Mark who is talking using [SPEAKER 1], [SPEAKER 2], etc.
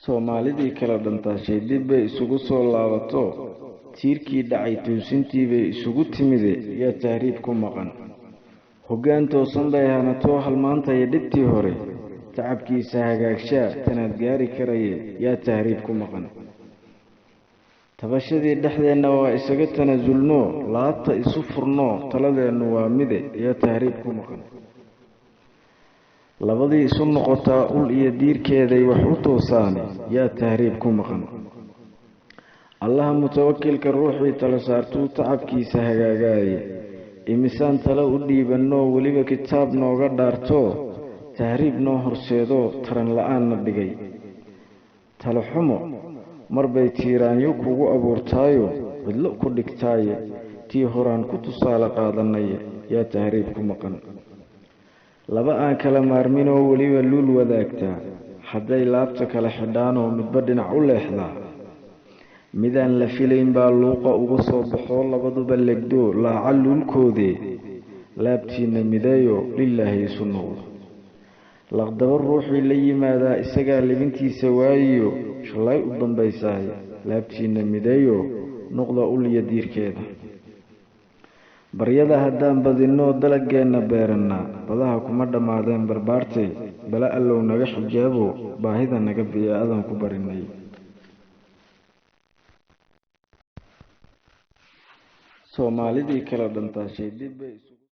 [SPEAKER 1] Soomaalidii kala dhantaashay dib bay isugu soo laabato, tiirkii dhacay toosintii bay isugu timide yaa tahriib ku maqan. Hoggaan toosan bay hanatoo halmaantaya dhibtii hore, tacabkiisa hagaagshaa tanaad gaari karaye yaa tahriib ku maqan. Tabashadii dhexdeenna waa isaga tanasulno, laabta isu furno, taladeennu waa mide yaa tahriib ku maqan. labadii isu noqotaa ul iyo diirkeeday wax u toosaane yaa tahriib ku maqan. allaha mutawakilka ruuxii tala saartuu tacabkiisa hagaagaaye, imisaan tala u dhiibannoo weliba kitaab nooga dhaartoo tahriib noo horseedoo taran la-aanna dhigay. talo xumo marbay tiiraanyo kugu abuurtaayo cidlo ku dhigtaaye, tii horaan ku tusaale qaadanaye yaa tahriib ku maqan. laba aan kala maarminoo weliba luul wadaagtaa, hadday laabta kala xidhaanoo midba dhinac u leexdaa, midaan la filayn baa luuqa uga soo baxoo labaduba legdoo laaca luulkoodee, laabtiinna mideeyo lilaahi isu noqdo. laqdaba ruuxii la yimaadaa isagaa libintiisa waayiyo shalay u dambaysaay, laabtiinna mideeyo noqda uliya diirkeeda. baryada haddaan badinoo dalageenna beerannaa, badaha kuma dhammaadeen barbaartay, bala allow naga xijaabo baahida naga biya adan ku barinay. Soomaalidii kala dhantaashay dib bay